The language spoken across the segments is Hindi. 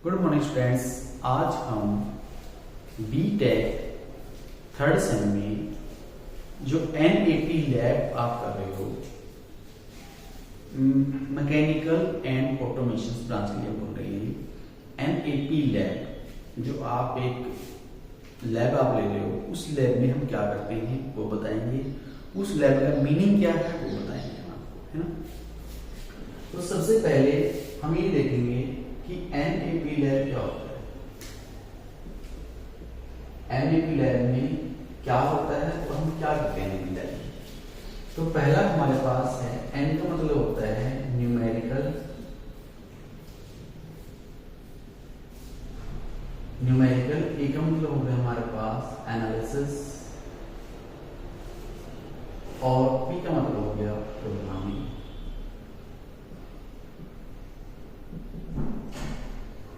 Good morning students. आज हम बीटेक थर्ड सेम में जो एनएपी लैब आप कर रहे हो, मैकेनिकल एंड ऑटोमेशन ब्रांच के लिए बोल रही है। एनएपी लैब जो आप एक लैब आप ले रहे हो, उस लैब में हम क्या करते हैं वो बताएंगे। उस लैब का मीनिंग क्या है वो बताएंगे हम आपको, है ना। तो सबसे पहले हम ये देखेंगे कि एनएपी लैब क्या होता है। एनएपी लैब में क्या होता है और हम क्या करते हैं एनएपी लैब में। तो पहला हमारे पास है, एन का मतलब होता है न्यूमेरिकल, ए का मतलब हो गया हमारे पास एनालिसिस, और पी का मतलब हो गया प्रोग्रामिंग।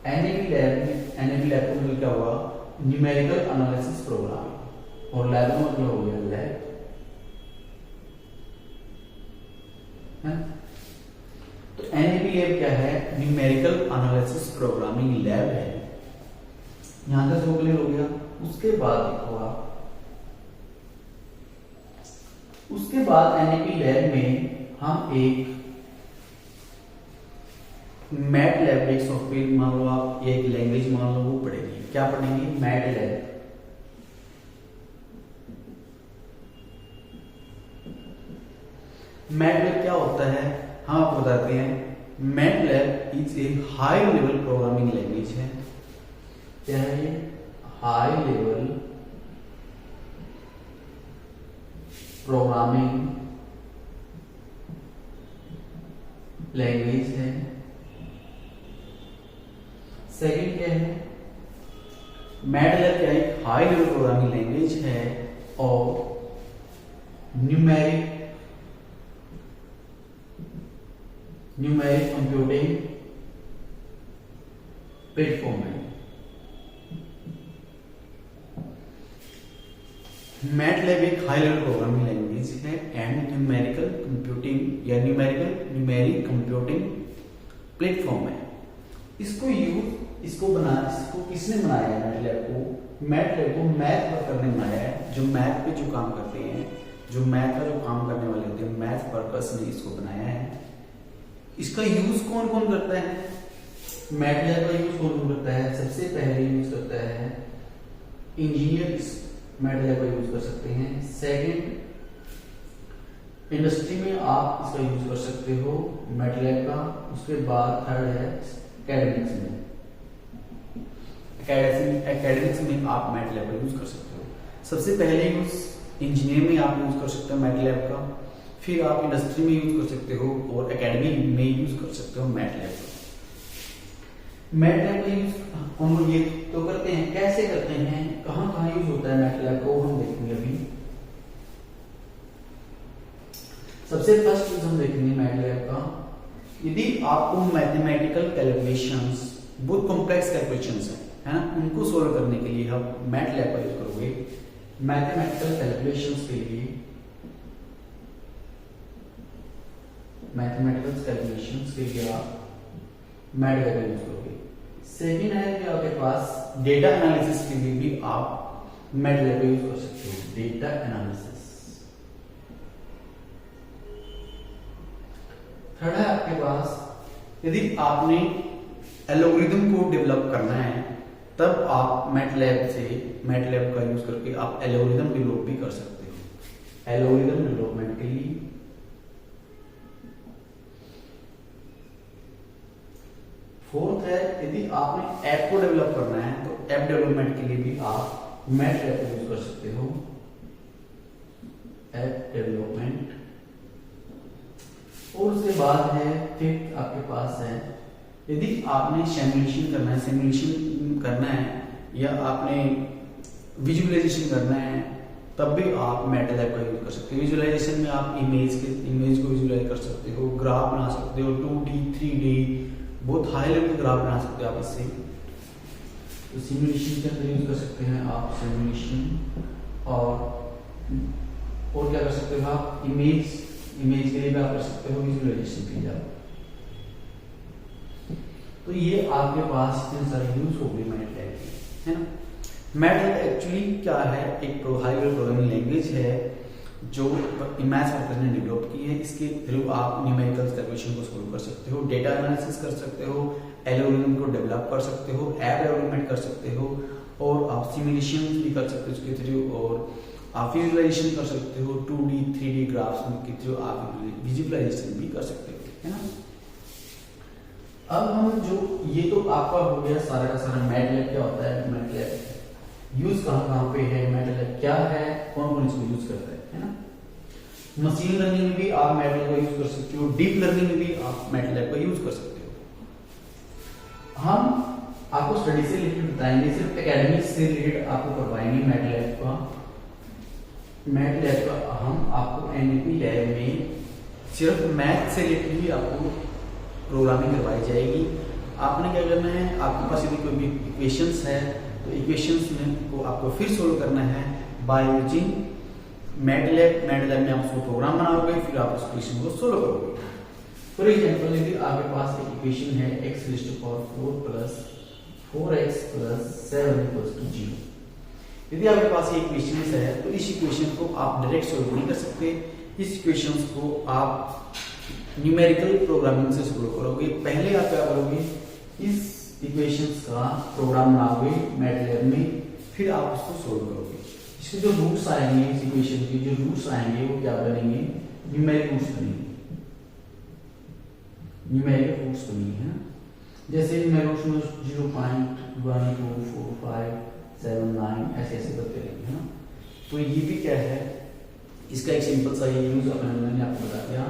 एनएपी लैब का मतलब क्या हुआ, न्यूमेरिकल एनालिसिस प्रोग्रामिंग, और लैब का मतलब हो गया लैब। तो एनएपी लैब क्या है, न्यूमेरिकल एनालिसिस प्रोग्रामिंग लैब है। यहां तक तो क्लियर हो गया। उसके बाद एनएपी लैब में हम एक मैटलैब एक सॉफ्टवेयर मान लो, आप एक लैंग्वेज मान लो, वो पढ़ेंगे। क्या पढ़ेंगे? मैटलैब। मैटलैब क्या होता है हम आपको बताते हैं। MATLAB is a high level programming language है। क्या है ये? हाई लेवल प्रोग्रामिंग लैंग्वेज है। सेकंड क्या है? मैटलैब क्या है? हाई लेवल प्रोग्रामिंग लैंग्वेज है और न्यूमेरिक कंप्यूटिंग प्लेटफॉर्म है। मैटलैब एक हाई लेवल प्रोग्रामिंग लैंग्वेज है एंड न्यूमेरिकल कंप्यूटिंग या न्यूमेरिक कंप्यूटिंग प्लेटफॉर्म है। इसको किसने बनाया है? मैटलैब को मैथ वर्कर ने बनाया है। जो मैथ पे जो काम करते हैं, जो मैथ का जो काम करने वाले होते हैं, मैथ वर्कर्स ने इसको बनाया है। इसका यूज कौन कौन करता है? मैटलैब का यूज कौन कौन करता है? सबसे पहले यूज करता है इंजीनियर, मैटलैब का यूज कर सकते हैं। सेकंड, इंडस्ट्री में आप इसका यूज कर सकते हो मैटलैब का। उसके बाद थर्ड है एकेडमिक्स में। एकेडमिक्स में आप मैटलैब का यूज कर सकते हो। सबसे पहले यूज इंजीनियर में आप यूज कर सकते हो मैटलैब का, फिर आप इंडस्ट्री में यूज कर सकते हो और एकेडमी में यूज कर सकते हो मैटलैब का। मैटलैब का यूज हम ये तो करते हैं, कैसे करते हैं, कहां कहां यूज होता है मैटलैब को हम देखेंगे अभी। सबसे फर्स्ट यूज हम देखेंगे मैटलैब का। यदि आपको मैथमेटिकल कैलकुलेशंस, बहुत कॉम्प्लेक्स कैलकुलेशंस है ना, उनको सोल्व करने के लिए हम मैटलैब का यूज करोगे। मैथमेटिकल कैलकुलेशंस के लिए आप मैटलैब का यूज करोगे। सेकंड है कि आपके पास डेटा एनालिसिस के लिए भी आप मैटलैब का यूज कर सकते हो। Data analysis. थर्ड है आपके पास, यदि आपने एल्गोरिथम को डेवलप करना है, तब आप मैटलैब का यूज करके आप एल्गोरिथम डेवलप भी कर सकते हो। एल्गोरिथम डेवलपमेंट के लिए। फोर्थ है, यदि आपने ऐप को डेवलप करना है तो ऐप डेवलपमेंट के लिए भी आप मैटलैब का यूज कर सकते हो। App development. और उसके बाद है फिफ्थ आपके पास है, यदि आपने सिमुलेशन करना है या आपने विजुअलाइजेशन करना है, तब भी आप मैटलैब का यूज कर सकते हो। विजुअलाइजेशन में आप इमेज को विजुअलाइज कर सकते हो, ग्राफ बना सकते हो, 2D 3D बहुत हाई लेवल के ग्राफ बना सकते हो आप इससे। तो सिमुलेशन के अंदर यूज कर सकते हैं आप सिमुलेशन। और क्या कर सकते हो आप? इमेज के लिए भी आप कर सकते हो, विजुअलाइजेशन के लिए आप। तो ये आपके पास इतने सारे यूज हो गए मैटलैब की, है ना। मैटलैब एक्चुअली क्या है, एक हाई लेवल प्रोग्रामिंग लैंग्वेज है जो इमेज वर्कर्स ने डेवलप की है। इसके थ्रू आप न्यूमेरिकल कैलकुलेशन को सॉल्व कर सकते हो, डेटा एनालिसिस कर सकते हो, एल्गोरिथम को डेवलप कर सकते हो, ऐप डेवलपमेंट कर सकते हो, और आप सिमुलेशन भी कर सकते हो इसके थ्रू, और आप विजुअलाइजेशन कर सकते हो 2D 3D ग्राफ्स के थ्रू आप विजुअलाइजेशन भी कर सकते हो, है ना। अब हम जो ये तो आपका हो गया सारा का सारा मैटलैब क्या होता है, मैटलैब यूज कहाँ पे है, मैटलैब क्या है, कौन कौन इसको यूज करता है ना। मशीन लर्निंग में भी आप मैटलैब का यूज कर सकते हो, डीप लर्निंग में भी आप मैटलैब का यूज कर सकते हो। हम आपको स्टडी से रिलेटेड बताएंगे, सिर्फ एकेडमिक से रिलेटेड आपको करवाएंगे मैटलैब का हम आपको एनपी लैब में सिर्फ मैथ से रिलेटेड ही आपको प्रोग्रामिंग करवाई जाएगी। आपने क्या करना है, आपके पास यदि कोई भी इक्वेशंस है तो इक्वेशंस में को आपको फिर सोल्व करना है बाय यूजिंग मैटलैब में आप उसको प्रोग्राम बनाओगे, फिर आप उस इक्वेशन को सोल्व करोगे। फॉर एग्जांपल यदि आपके पास एक इक्वेशन है x raised to power 4 plus 4x plus 7 equals to 0। यदि आपके पास ये इक्वेशन है तो इस इक्वेशन को आप डायरेक्ट सोल्व नहीं कर सकते, इस इक्वेशन को आप न्यूमेरिकल प्रोग्रामिंग से सोल्व करोगे। पहले आप क्या करोगे, इस इक्वेशंस का प्रोग्राम बनाओगे मैटलैब में, फिर आप उसको सोल्व करोगे। इसके जो रूट्स आएंगे, इस इक्वेशन के जो रूट्स आएंगे वो क्या बनेंगे, न्यूमेरिक रूट्स बनेंगे, न्यूमेरिक रूट्स बनेंगे, है ना। जैसे न्यूमेरिक रूट्स में 0.124579 ऐसे ऐसे करते रहेंगे, है ना। तो ये भी क्या है, इसका एक सिंपल सा ये यूज मैंने आपको बता दिया।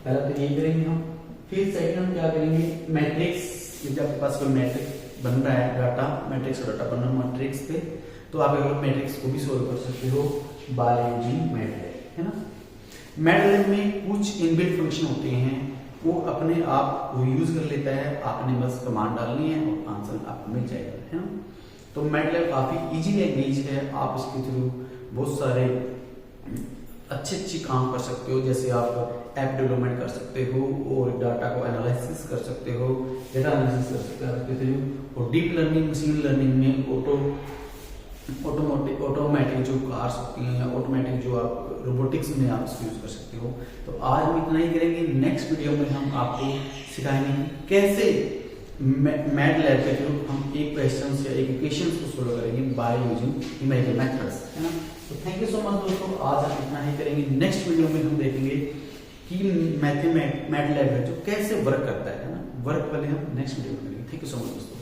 पहला तो ये करेंगे हम, फिर सेकंड हम क्या करेंगे, मैट्रिक्स। यदि आपके पास कोई मैट्रिक्स बन रहा है, डाटा मैट्रिक्स और डाटा बन रहा है मैट्रिक्स पे, तो आप अगर मैट्रिक्स को भी सोल्व कर सकते हो बाय यूजिंग मैटलैब, है ना। मैटलैब में कुछ इनबिल्ट फंक्शन होते हैं, वो अपने आप वो यूज कर लेता है, आपने बस कमांड डालनी है और आंसर आपको मिल जाएगा, है ना। तो मैटलैब काफी इजी लैंग्वेज है, आप इसके थ्रू बहुत सारे अच्छे काम कर सकते हो। जैसे आप ऐप डेवलपमेंट कर सकते हो और डाटा को एनालिसिस कर सकते हो, डेटा एनालिसिस कर सकते हो, और डीप लर्निंग मशीन लर्निंग में ऑटोमेटिक जो कार्स होती हैं या ऑटोमेटिक जो आप रोबोटिक्स में आप इसको यूज कर सकते हो। तो आज हम इतना ही करेंगे, नेक्स्ट वीडियो में हम आपको सिखाएंगे कैसे मैटलैब के थ्रू हम एक क्वेश्चन या एक इक्वेशन को सोल्व करेंगे बाय यूजिंग न्यूमेरिकल मेथड्स, है ना। तो थैंक यू सो मच दोस्तों, आज हम इतना ही करेंगे। नेक्स्ट वीडियो में हम देखेंगे कि मैटलैब है जो कैसे वर्क करता है ना। वर्क वाले हम नेक्स्ट वीडियो में करेंगे। थैंक यू सो मच दोस्तों।